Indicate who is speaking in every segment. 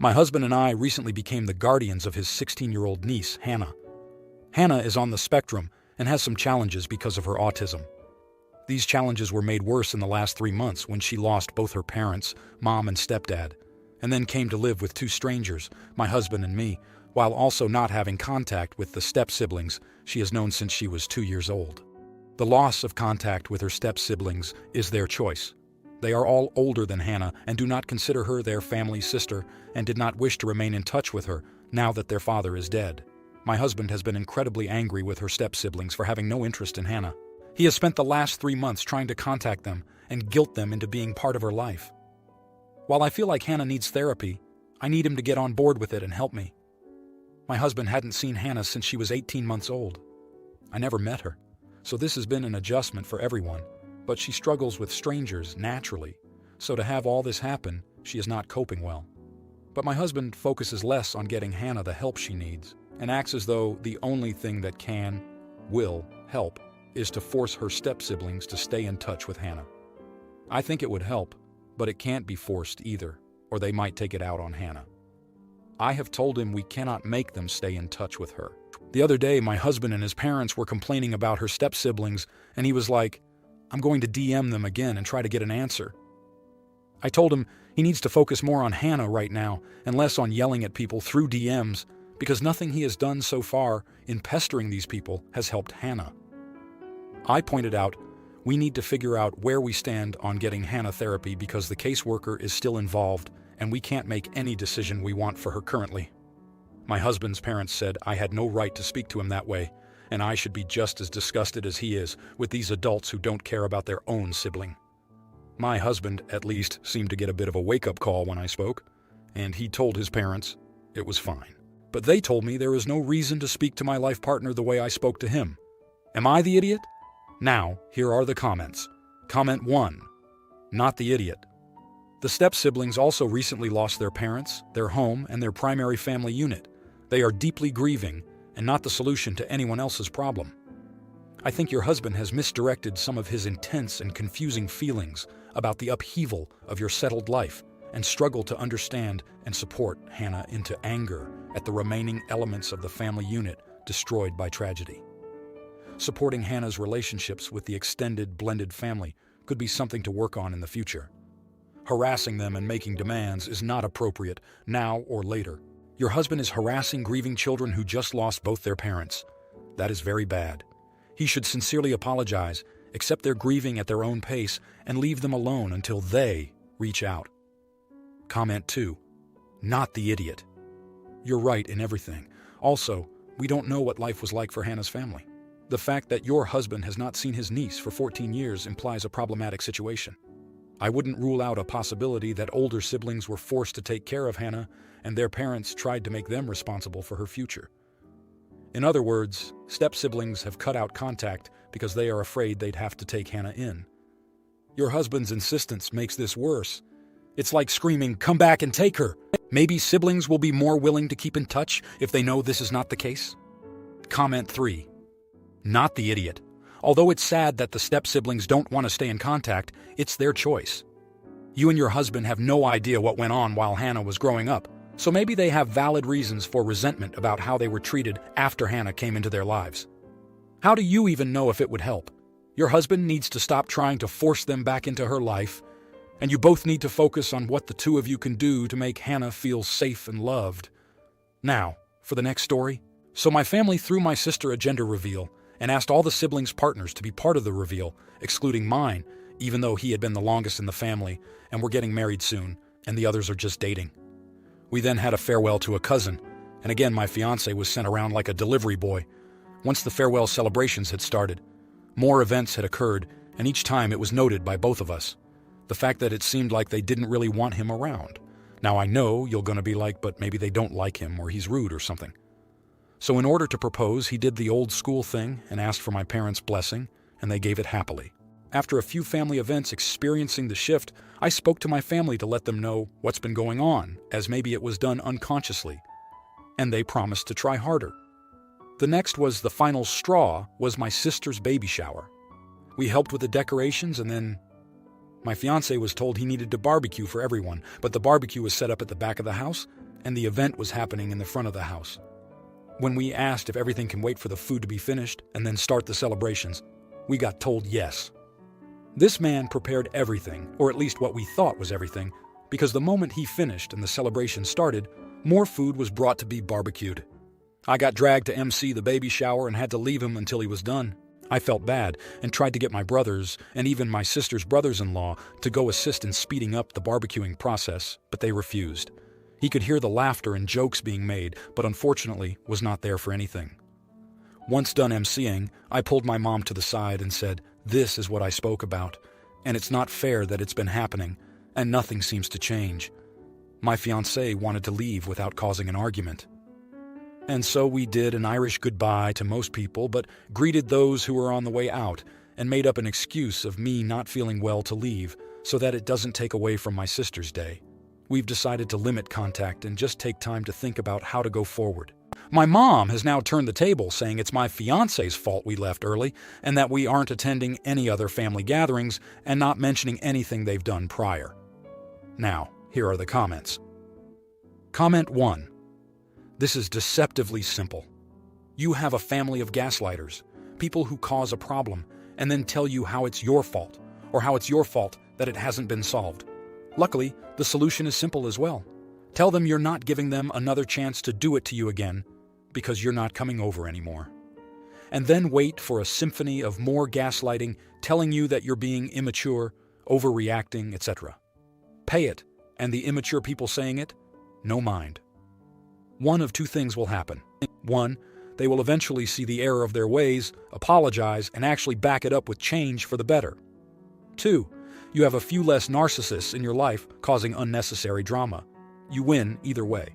Speaker 1: My husband and I recently became the guardians of his 16-year-old niece, Hannah. Hannah is on the spectrum and has some challenges because of her autism. These challenges were made worse in the last 3 months when she lost both her parents, mom and stepdad, and then came to live with 2 strangers, my husband and me, while also not having contact with the step-siblings she has known since she was 2 years old. The loss of contact with her step-siblings is their choice. They are all older than Hannah and do not consider her their family sister and did not wish to remain in touch with her now that their father is dead. My husband has been incredibly angry with her step-siblings for having no interest in Hannah. He has spent the last 3 months trying to contact them and guilt them into being part of her life. While I feel like Hannah needs therapy, I need him to get on board with it and help me. My husband hadn't seen Hannah since she was 18 months old. I never met her, so this has been an adjustment for everyone, but she struggles with strangers naturally, so to have all this happen, she is not coping well. But my husband focuses less on getting Hannah the help she needs and acts as though the only thing that will help is to force her step-siblings to stay in touch with Hannah. I think it would help, but it can't be forced either, or they might take it out on Hannah. I have told him we cannot make them stay in touch with her. The other day, my husband and his parents were complaining about her step-siblings, and he was like, "I'm going to DM them again and try to get an answer." I told him he needs to focus more on Hannah right now and less on yelling at people through DMs, because nothing he has done so far in pestering these people has helped Hannah. I pointed out we need to figure out where we stand on getting Hannah therapy because the caseworker is still involved and we can't make any decision we want for her currently. My husband's parents said I had no right to speak to him that way, and I should be just as disgusted as he is with these adults who don't care about their own sibling. My husband, at least, seemed to get a bit of a wake-up call when I spoke, and he told his parents it was fine. But they told me there is no reason to speak to my life partner the way I spoke to him. Am I the idiot? Now, here are the comments. Comment 1. Not the idiot. The step-siblings also recently lost their parents, their home, and their primary family unit. They are deeply grieving, and not the solution to anyone else's problem. I think your husband has misdirected some of his intense and confusing feelings about the upheaval of your settled life and struggled to understand and support Hannah into anger at the remaining elements of the family unit destroyed by tragedy. Supporting Hannah's relationships with the extended blended family could be something to work on in the future. Harassing them and making demands is not appropriate now or later. Your husband is harassing grieving children who just lost both their parents. That is very bad. He should sincerely apologize, accept their grieving at their own pace, and leave them alone until they reach out. Comment 2. Not the idiot. You're right in everything. Also, we don't know what life was like for Hannah's family. The fact that your husband has not seen his niece for 14 years implies a problematic situation. I wouldn't rule out a possibility that older siblings were forced to take care of Hannah and their parents tried to make them responsible for her future. In other words, step-siblings have cut out contact because they are afraid they'd have to take Hannah in. Your husband's insistence makes this worse. It's like screaming, "Come back and take her!" Maybe siblings will be more willing to keep in touch if they know this is not the case. Comment 3. Not the idiot. Although it's sad that the step-siblings don't want to stay in contact, it's their choice. You and your husband have no idea what went on while Hannah was growing up, so maybe they have valid reasons for resentment about how they were treated after Hannah came into their lives. How do you even know if it would help? Your husband needs to stop trying to force them back into her life, and you both need to focus on what the two of you can do to make Hannah feel safe and loved. Now, for the next story. So my family threw my sister a gender reveal and asked all the siblings' partners to be part of the reveal, excluding mine, even though he had been the longest in the family, and we're getting married soon, and the others are just dating. We then had a farewell to a cousin, and again my fiancé was sent around like a delivery boy. Once the farewell celebrations had started, more events had occurred, and each time it was noted by both of us. The fact that it seemed like they didn't really want him around. Now I know you're gonna be like, but maybe they don't like him or he's rude or something. So in order to propose, he did the old school thing and asked for my parents' blessing, and they gave it happily. After a few family events experiencing the shift, I spoke to my family to let them know what's been going on, as maybe it was done unconsciously, and they promised to try harder. The next was the final straw was my sister's baby shower. We helped with the decorations, and then my fiancé was told he needed to barbecue for everyone, but the barbecue was set up at the back of the house, and the event was happening in the front of the house. When we asked if everything can wait for the food to be finished and then start the celebrations, we got told yes. This man prepared everything, or at least what we thought was everything, because the moment he finished and the celebration started, more food was brought to be barbecued. I got dragged to MC the baby shower and had to leave him until he was done. I felt bad and tried to get my brothers and even my sister's brothers-in-law to go assist in speeding up the barbecuing process, but they refused. He could hear the laughter and jokes being made, but unfortunately was not there for anything. Once done MCing, I pulled my mom to the side and said, "This is what I spoke about, and it's not fair that it's been happening, and nothing seems to change." My fiancé wanted to leave without causing an argument. And so we did an Irish goodbye to most people, but greeted those who were on the way out, and made up an excuse of me not feeling well to leave, so that it doesn't take away from my sister's day. We've decided to limit contact and just take time to think about how to go forward. My mom has now turned the table, saying it's my fiancé's fault we left early, and that we aren't attending any other family gatherings, and not mentioning anything they've done prior. Now, here are the comments. Comment 1. This is deceptively simple. You have a family of gaslighters, people who cause a problem and then tell you how it's your fault, or how it's your fault that it hasn't been solved. Luckily, the solution is simple as well. Tell them you're not giving them another chance to do it to you again because you're not coming over anymore. And then wait for a symphony of more gaslighting telling you that you're being immature, overreacting, etc. Pay it, and the immature people saying it, no mind. One of two things will happen. 1, they will eventually see the error of their ways, apologize, and actually back it up with change for the better. 2, you have a few less narcissists in your life causing unnecessary drama. You win either way.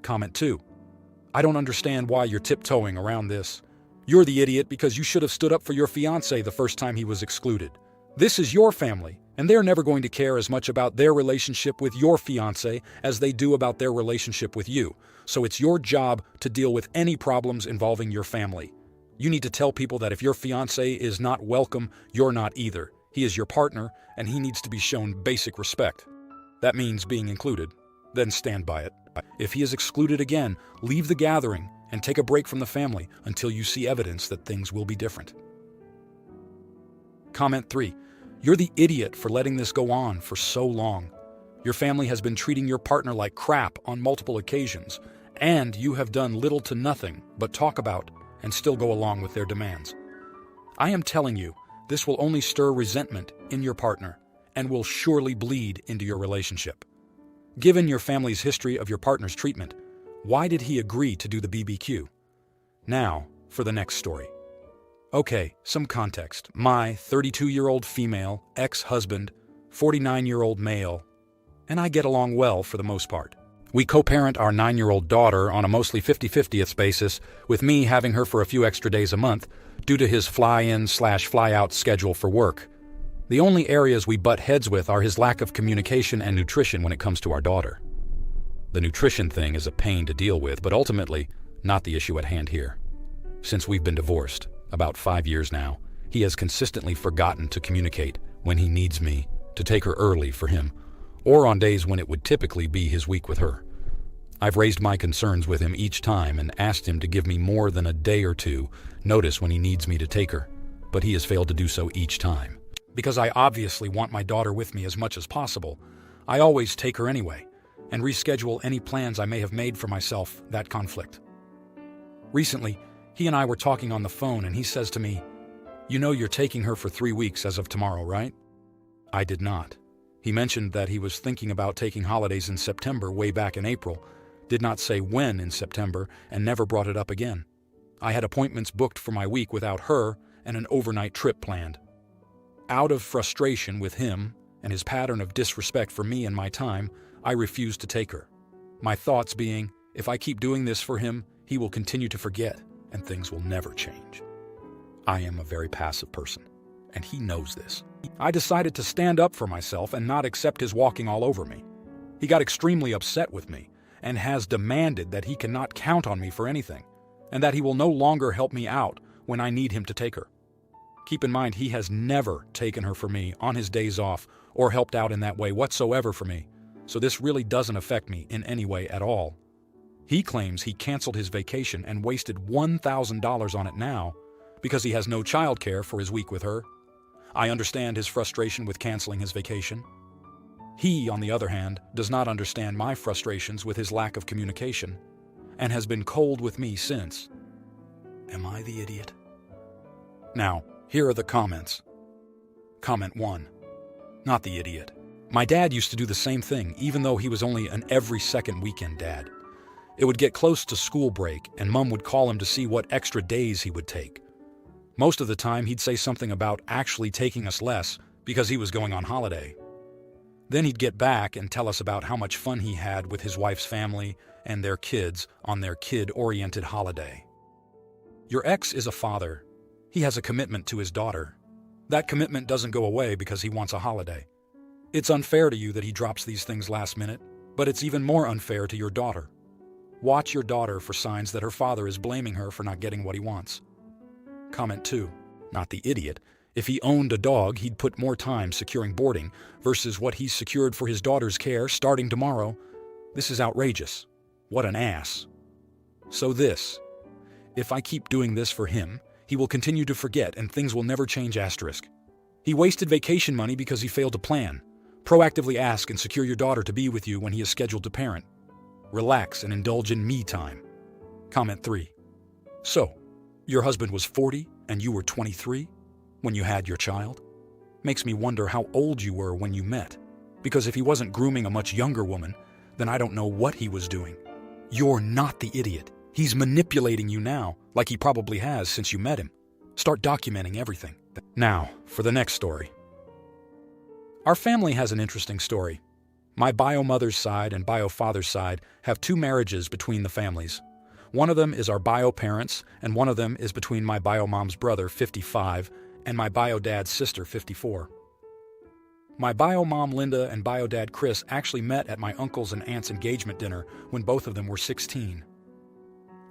Speaker 1: Comment 2. I don't understand why you're tiptoeing around this. You're the idiot because you should have stood up for your fiancé the first time he was excluded. This is your family, and they're never going to care as much about their relationship with your fiancé as they do about their relationship with you. So it's your job to deal with any problems involving your family. You need to tell people that if your fiancé is not welcome, you're not either. He is your partner, and he needs to be shown basic respect. That means being included. Then stand by it. If he is excluded again, leave the gathering and take a break from the family until you see evidence that things will be different. Comment 3. You're the idiot for letting this go on for so long. Your family has been treating your partner like crap on multiple occasions, and you have done little to nothing but talk about and still go along with their demands. I am telling you, this will only stir resentment in your partner and will surely bleed into your relationship. Given your family's history of your partner's treatment, why did he agree to do the BBQ? Now, for the next story. Okay, some context. My 32-year-old female, ex-husband, 49-year-old male, and I get along well for the most part. We co-parent our 9-year-old daughter on a mostly 50-50th basis, with me having her for a few extra days a month due to his fly-in/fly-out schedule for work. The only areas we butt heads with are his lack of communication and nutrition when it comes to our daughter. The nutrition thing is a pain to deal with, but ultimately not the issue at hand here. Since we've been divorced, about 5 years now, he has consistently forgotten to communicate when he needs me to take her early for him, or on days when it would typically be his week with her. I've raised my concerns with him each time and asked him to give me more than a day or two notice when he needs me to take her, but he has failed to do so each time. Because I obviously want my daughter with me as much as possible, I always take her anyway, and reschedule any plans I may have made for myself that conflict. Recently, he and I were talking on the phone and he says to me, "You know you're taking her for 3 weeks as of tomorrow, right?" I did not. He mentioned that he was thinking about taking holidays in September way back in April, did not say when in September, and never brought it up again. I had appointments booked for my week without her and an overnight trip planned. Out of frustration with him and his pattern of disrespect for me and my time, I refused to take her. My thoughts being, if I keep doing this for him, he will continue to forget and things will never change. I am a very passive person, and he knows this. I decided to stand up for myself and not accept his walking all over me. He got extremely upset with me and has demanded that he cannot count on me for anything, and that he will no longer help me out when I need him to take her. Keep in mind, he has never taken her for me on his days off or helped out in that way whatsoever for me. so this really doesn't affect me in any way at all. He claims he canceled his vacation and wasted $1,000 on it now because he has no childcare for his week with her. I understand his frustration with canceling his vacation. He, on the other hand, does not understand my frustrations with his lack of communication and has been cold with me since. Am I the idiot? Now, here are the comments. Comment 1. Not the idiot. My dad used to do the same thing, even though he was only an every second weekend dad. It would get close to school break, and Mom would call him to see what extra days he would take. Most of the time, he'd say something about actually taking us less because he was going on holiday. Then he'd get back and tell us about how much fun he had with his wife's family and their kids on their kid-oriented holiday. Your ex is a father. He has a commitment to his daughter. That commitment doesn't go away because he wants a holiday. It's unfair to you that he drops these things last minute, but it's even more unfair to your daughter. Watch your daughter for signs that her father is blaming her for not getting what he wants. Comment 2. Not the idiot. If he owned a dog, he'd put more time securing boarding versus what he's secured for his daughter's care starting tomorrow. This is outrageous. What an ass. So this. If I keep doing this for him, he will continue to forget and things will never change asterisk. He wasted vacation money because he failed to plan. Proactively ask and secure your daughter to be with you when he is scheduled to parent. Relax and indulge in me time. Comment 3. So, your husband was 40 and you were 23 when you had your child? Makes me wonder how old you were when you met. Because if he wasn't grooming a much younger woman, then I don't know what he was doing. You're not the idiot. He's manipulating you now, like he probably has since you met him. Start documenting everything. Now, for the next story. Our family has an interesting story. My bio-mother's side and bio-father's side have 2 marriages between the families. One of them is our bio-parents, and one of them is between my bio-mom's brother, 55, and my bio-dad's sister, 54. My bio-mom, Linda, and bio-dad, Chris, actually met at my uncle's and aunt's engagement dinner when both of them were 16.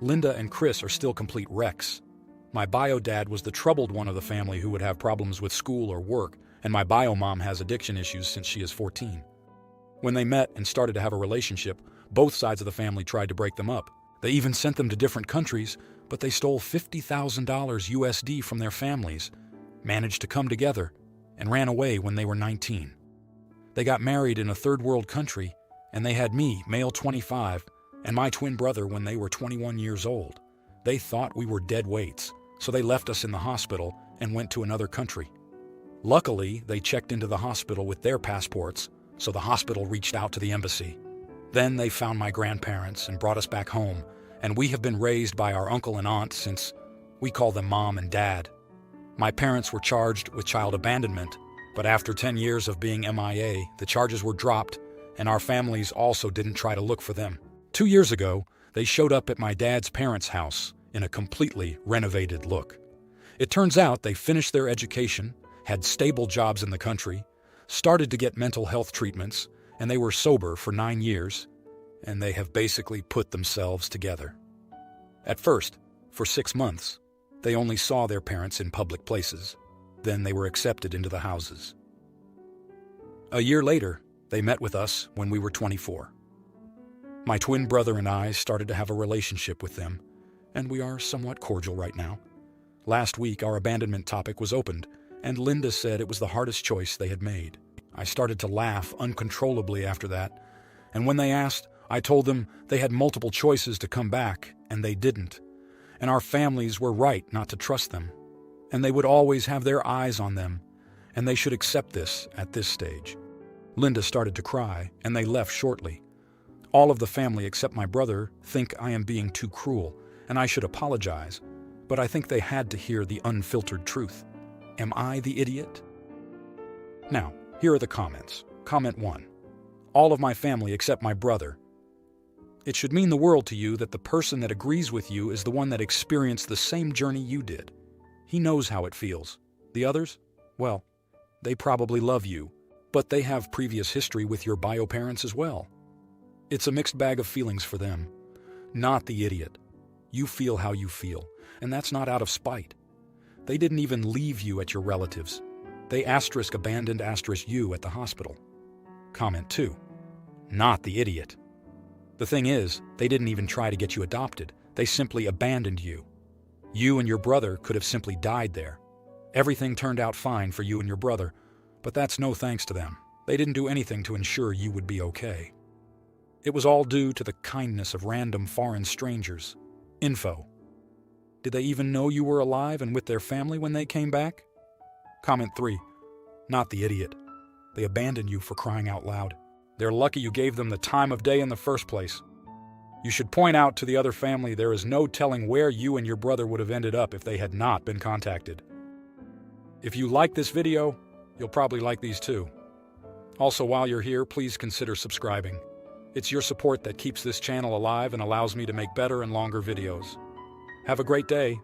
Speaker 1: Linda and Chris are still complete wrecks. My bio-dad was the troubled one of the family who would have problems with school or work, and my bio-mom has addiction issues since she is 14. When they met and started to have a relationship, both sides of the family tried to break them up. They even sent them to different countries, but they stole $50,000 USD from their families, managed to come together, and ran away when they were 19. They got married in a third world country, and they had me, male 25, and my twin brother when they were 21 years old. They thought we were dead weights, so they left us in the hospital and went to another country. Luckily, they checked into the hospital with their passports, so the hospital reached out to the embassy. Then they found my grandparents and brought us back home, and we have been raised by our uncle and aunt since we call them Mom and Dad. My parents were charged with child abandonment, but after 10 years of being MIA, the charges were dropped, and our families also didn't try to look for them. 2 years ago, they showed up at my dad's parents' house in a completely renovated look. It turns out they finished their education, had stable jobs in the country, started to get mental health treatments, and they were sober for 9 years, and they have basically put themselves together. At first, for 6 months, they only saw their parents in public places. Then they were accepted into the houses. A year later, they met with us when we were 24. My twin brother and I started to have a relationship with them, and we are somewhat cordial right now. Last week, our abandonment topic was opened, and Linda said it was the hardest choice they had made. I started to laugh uncontrollably after that, and when they asked, I told them they had multiple choices to come back, and they didn't. And our families were right not to trust them, and they would always have their eyes on them, and they should accept this at this stage. Linda started to cry, and they left shortly. All of the family except my brother think I am being too cruel, and I should apologize, but I think they had to hear the unfiltered truth. Am I the idiot? Now, here are the comments. Comment 1. All of my family except my brother. It should mean the world to you that the person that agrees with you is the one that experienced the same journey you did. He knows how it feels. The others? Well, they probably love you, but they have previous history with your bio parents as well. It's a mixed bag of feelings for them. Not the idiot. You feel how you feel, and that's not out of spite. They didn't even leave you at your relatives. They *abandoned you at the hospital. Comment 2. not the idiot. The thing is, they didn't even try to get you adopted. They simply abandoned you. You and your brother could have simply died there. Everything turned out fine for you and your brother, but that's no thanks to them. They didn't do anything to ensure you would be okay. It was all due to the kindness of random foreign strangers. Info. Did they even know you were alive and with their family when they came back? Comment 3. Not the idiot. They abandoned you for crying out loud. They're lucky you gave them the time of day in the first place. You should point out to the other family there is no telling where you and your brother would have ended up if they had not been contacted. If you like this video, you'll probably like these too. Also, while you're here, please consider subscribing. It's your support that keeps this channel alive and allows me to make better and longer videos. Have a great day.